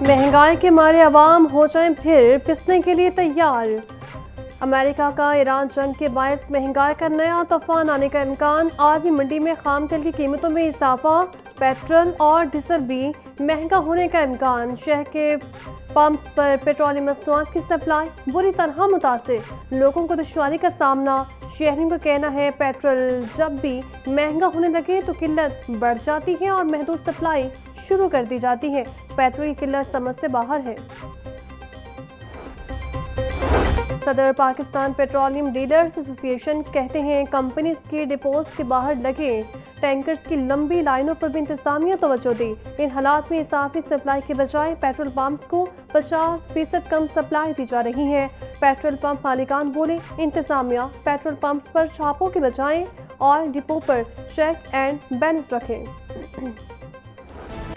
महंगाई के मारे अवाम हो जाएं फिर पिसने के लिए तैयार। अमेरिका का ईरान जंग के बायस महंगाई का नया तूफान आने का इम्कान। आर्मी मंडी में खाम तेल की कीमतों में इजाफा। पेट्रोल और डीजल भी महंगा होने का इम्कान। शहर के पंप पर पेट्रोलियम मसनूआत की सप्लाई बुरी तरह मुतासिर। लोगों को दुश्वारी का सामना। शहरियों का कहना है पेट्रोल जब भी महंगा होने लगे तो किल्लत बढ़ जाती है और महदूद सप्लाई शुरू कर दी जाती है। पेट्रोल की किल्लत समझ से बाहर है। सदर पाकिस्तान पेट्रोलियम डीलर्स एसोसिएशन कहते हैं कंपनीज के डिपोज के बाहर लगे टैंकर्स की लंबी लाइनों पर भी इंतजामिया तवज्जो दी। इन हालात में इजाफी सप्लाई के बजाय पेट्रोल पंप को 50% कम सप्लाई दी जा रही है। पेट्रोल पंप मालिकान बोले इंतजामिया पेट्रोल पंप पर छापों के बजाय और डिपो पर चेक एंड बैलेंस रखें।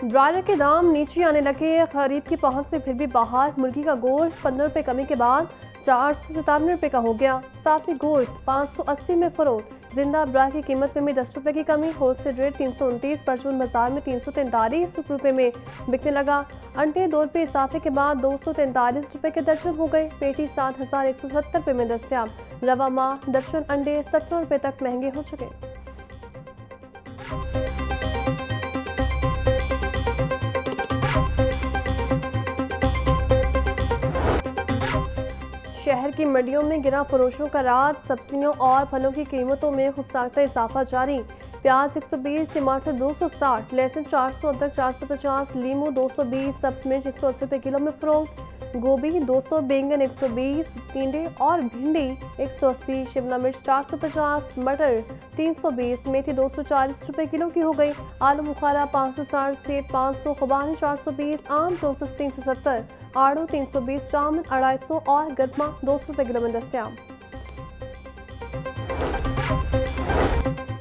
ब्रायलर के दाम नीचे आने लगे। खरीद की पहुंच से फिर भी बाहर। मुर्गी का गोश्त 15 रुपये कमी के बाद 497 रुपये का हो गया। साफी गोश्त 580 में फरोख्त। जिंदा ब्राय की कीमत में भी 10 रुपये की कमी। होलसेल रेट 329, परचून बाजार में 343 रुपये में बिकने लगा। अंडे 2 रुपये इजाफे के बाद 243 रुपये के दर्जन हो गए। पेटी 7170 रुपये में दस्तियाब। रवा माह दर्जन अंडे 17 रुपये तक महंगे हो चुके। शहर की मंडियों में गिरा फरोशों का राज। सब्जियों और फलों की कीमतों में खुफनाक इजाफा जारी। प्याज 120, टमाटर 260, लहसुन 400, अदरक 450, लीमू 220, सब्ज मिर्च 180 रुपये किलो में फरोख्त। गोभी 200, बैंगन 120, टिंडे और भिंडी 180, शिमला मिर्च 450, मटर 320, मेथी 240 रुपये किलो की हो गई। आलू बुखारा 560, सेब 500, खुबानी 420, आम 370, आड़ू 320, जामुन 250 और गदमा 200 रुपये किलो में दस्तियाब।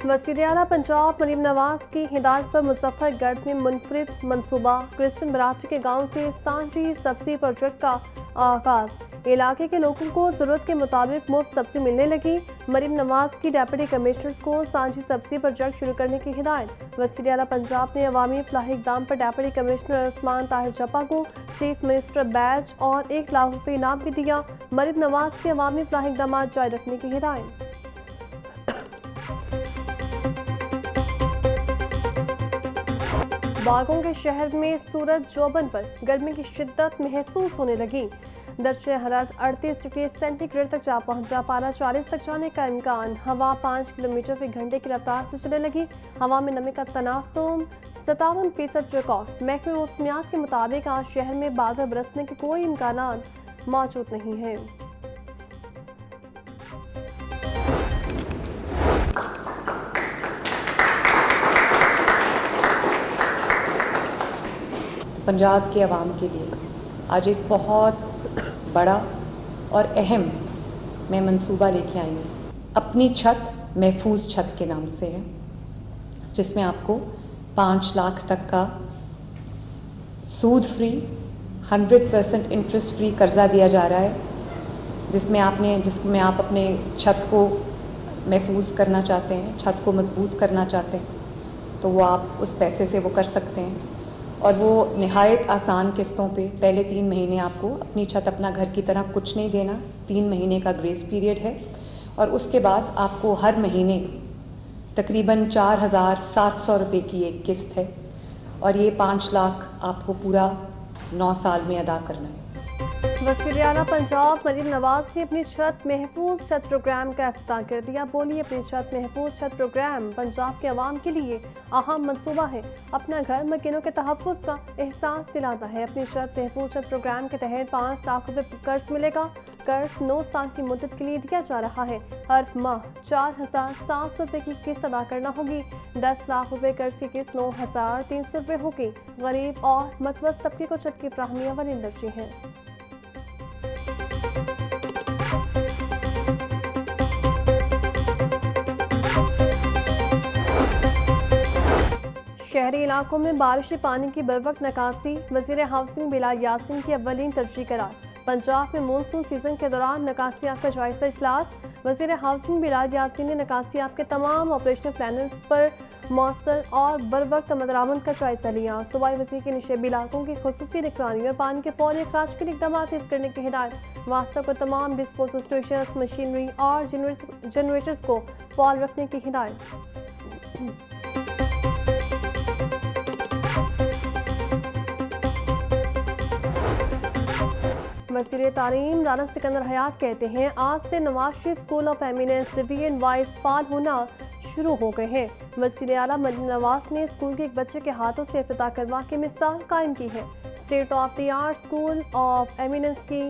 वज़ीर आला पंजाब मरीम नवाज की हिदायत पर मुजफ्फरगढ़ में मुनफरिद मनसूबा। क्रिश्चियन बरादरी के गांव से सांझी सब्जी प्रोजेक्ट का आगाज। इलाके के लोगों को जरूरत के मुताबिक मुफ्त सब्जी मिलने लगी। मरीम नवाज की डेप्यूटी कमिश्नर को सांझी सब्जी प्रोजेक्ट शुरू करने की हिदायत। वज़ीर आला पंजाब ने अवामी फलाही इक़दाम पर डेप्यूटी कमिश्नर उस्मान ताहिर जप्पा को चीफ मिनिस्टर बैज और 1 लाख रुपये इनाम भी दिया। मरीम नवाज के अवामी फलाही इक़दाम जारी रखने की हिदायत। बागों के शहर में सूरज जोबन पर गर्मी की शिद्दत महसूस होने लगी। दर्जे हरारत 38 डिग्री सेंटीग्रेड तक जा पहुंचा। पारा 40 तक जाने का इम्कान। हवा 5 किलोमीटर फी घंटे की रफ्तार से चलने लगी। हवा में नमी का तनासुम 57% रिकॉर्ड। महकमे मौसमियात के मुताबिक आज शहर में बादल बरसने के कोई इम्कान मौजूद नहीं है। पंजाब के अवाम के लिए आज एक बहुत बड़ा और अहम मैं मंसूबा लेके आई हूँ। अपनी छत महफूज छत के नाम से है, जिसमें आपको 5 लाख तक का सूद फ्री 100% इंटरेस्ट फ्री कर्जा दिया जा रहा है, जिसमें आप अपने छत को महफूज करना चाहते हैं, छत को मजबूत करना चाहते हैं, तो वो आप उस पैसे से वो कर सकते हैं। और वो निहायत आसान किस्तों पे पहले 3 महीने आपको अपनी छत अपना घर की तरह कुछ नहीं देना। 3 महीने का ग्रेस पीरियड है और उसके बाद आपको हर महीने तकरीबन 4700 रुपये की एक किस्त है और ये 5 लाख आपको पूरा 9 साल में अदा करना है। वज़ीर आला पंजाब मरीम नवाज ने अपनी छत महफूज छत प्रोग्राम का इफ्तिताह कर दिया। बोली अपनी छत महफूज छत प्रोग्राम पंजाब के अवाम के लिए अहम मंसूबा है। अपना घर मकीनों के तहफ़्फ़ुज़ का एहसास दिलाता है। अपनी छत महफूज छत प्रोग्राम के तहत 5 लाख रुपये कर्ज मिलेगा। कर्ज 9 साल की मुद्दत के लिए दिया जा रहा है। हर माह 4700 रुपये की किस्त अदा करना होगी। 10 लाख रुपये कर्ज की किस्त 9300 रुपये होगी। गरीब और मतवस्त तबके को छत की फराहमी अव्वल दर्जे है। शहरी इलाकों में बारिशी पानी की बरवक्त निकासी। वज़ीर हाउसिंग बिलाल यासीन की अव्वलीन तरजीह करार। पंजाब में मानसून सीजन के दौरान निकासियाब का जायजा इजलास। वज़ीर हाउसिंग बिलाल यासीन ने निकासियाब के तमाम ऑपरेशनल प्लानर्स पर मौसर और बर वक्त मदरामद का जायजा लिया। सूबाई वज़ीर की निशेबी इलाकों की खुसूसी निगरानी और पानी के फौरी अखराज के लिए इक़दाम तेज करने की हिदायत। वास्ता को तमाम डिस्पोजल स्टेशन, मशीनरी और जनरेटर्स को फौल रखने की हिदायत। वज़ीर तालीम राना सिकंदर हयात कहते हैं, आज से Nawaz Sharif school of eminence division wise फाल होना शुरू हो गए हैं। वज़ीर आला मरीम नवाज ने स्कूल के एक बच्चे के हाथों से इफ्तिताह करवा के मिसाल कायम की है। State of the art school of eminence की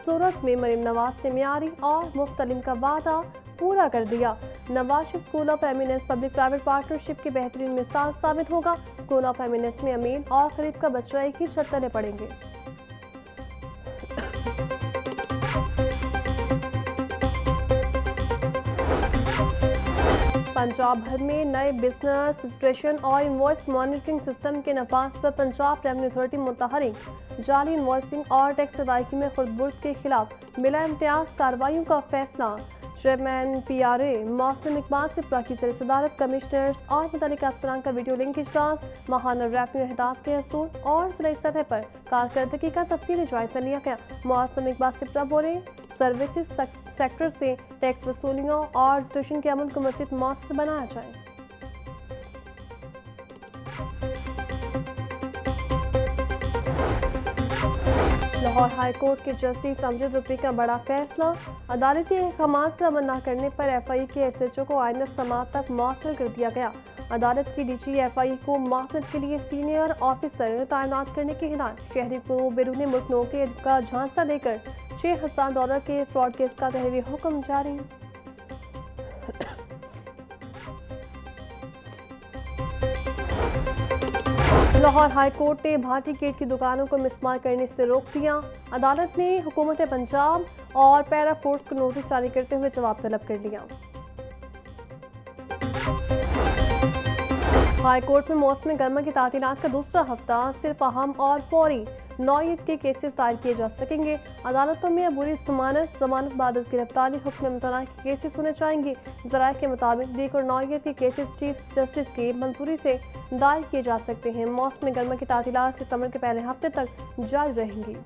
सूरत में मरीम नवाज ने मियारी और मुफ्त तालीम का वादा पूरा कर दिया। Nawaz Sharif school of eminence public private partnership की बेहतरीन मिसाल साबित होगा। स्कूल ऑफ एमिनेंस में अमीर और गरीब का बच्चा एक ही छत तले पढ़ेंगे। पंजाब भर में नए बिजनेस रजिस्ट्रेशन और इनवॉइस मॉनिटरिंग सिस्टम के नफाज पर पंजाब रेवेन्यू अथॉरिटी मुतहरिक जाली इनवॉइसिंग और टैक्स अदायगी में खुर्द-बुर्द के खिलाफ बिला इम्तियाज कार्रवाइयों का फैसला। चेयरमैन PRA मौसम इकबाल से की सदारत कमिश्नर्स और मुतल्लिका अफसरान का वीडियो लिंकेज जांच, माहाना रेवेन्यू अहदाफ के असूल और ज़िला सतह पर कारकर्दगी का तफसीली जायजा लिया गया। मौसम इकबाल सिप्रा बोले, सर्विसेज सेक्टर से टैक्स वसूलियों और रजिस्ट्रेशन के अमल को मज़ीद मौसर बनाया जाए। लाहौर हाई कोर्ट के जस्टिस अमजद रुपी का बड़ा फैसला। अदालती अहकाम पर अमल न करने पर FI के SHO को आइंदा समाअत तक मअतल कर दिया गया। अदालत की DG FI को मुआवजत के लिए सीनियर ऑफिसर तैनात करने की हिदायत। शहरी को बैरून मुल्क नौकरी का झांसा देकर $6000 के फ्रॉड केस का तहरीरी हुक्म जारी। लाहौर हाई कोर्ट ने भाटी गेट की दुकानों को मिसमार करने से रोक दिया। अदालत ने हुकूमत पंजाब और पैरा फोर्स को नोटिस जारी करते हुए जवाब तलब कर लिया। हाई कोर्ट में मौसम गर्मा की तातीलात का दूसरा हफ्ता सिर्फ अहम और फौरी नौयत के केसेस दायर किए जा सकेंगे। अदालतों में अबूरी जमानत बाद गिरफ्तारी हुक्म मुतल्लक़ के केसेस होने चाहिए। ज़राए के मुताबिक दीक और नौयत के केसेस चीफ जस्टिस की मंजूरी से दायर किए जा सकते हैं। मौसम गर्मा की तातीलात सितंबर के पहले हफ्ते तक जारी रहेंगी।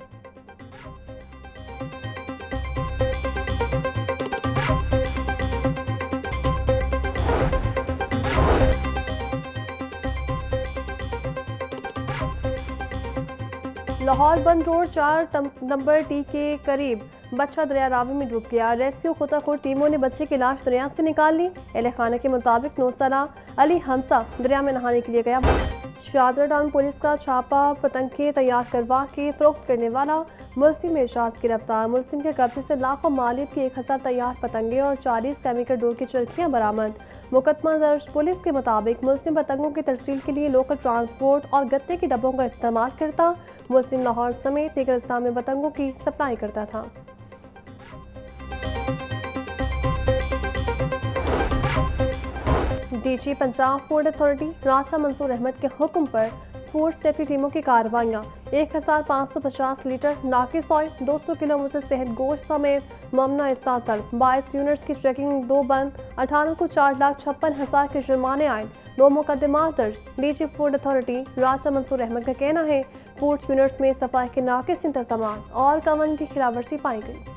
लाहौर बंद रोड 4 नंबर T के करीब बच्चा दरिया रावी में डूब गया। रेस्क्यू खुद टीमों ने बच्चे की लाश दरिया से निकाल ली। अहले खाना के मुताबिक 9 साला अली हमसा दरिया में नहाने के लिए गया। शादरा टाउन पुलिस का छापा पतंगे तैयार करवा के फरोख्त करने वाला मुल्जिम एजाज गिरफ्तार। मुल्जिम के कब्जे से लाखों मालियत की 1000 तैयार पतंगे और 40 केमिकल डोर की चरखियां बरामद। मुकदमा दर्ज। पुलिस के मुताबिक मुल्जिम पतंगों की तरसील के लिए लोकल ट्रांसपोर्ट और गत्ते के डब्बों का इस्तेमाल करता। मुल्जिम लाहौर समेत दीगर अजला में पतंगों की सप्लाई करता था। DG पंजाब फूड अथॉरिटी राजा मंसूर अहमद के हुक्म पर फूड सेफ्टी टीमों की कार्रवाइयाँ। 1550 लीटर नाकिस ऑयल, 200 किलो मुझे सेहत गोश्त समेत ममना इस्ता तलब। 22 यूनिट्स की चेकिंग 2 बंद। 18 को 4,56,000 के जुर्माने आए। 2 मुकदमात दर्ज। DG फूड अथॉरिटी राजा मंसूर अहमद का कहना है फूड यूनिट्स में सफाई के नाकिस इंतजाम और कवन की खिलाफवर्जी पाई गई।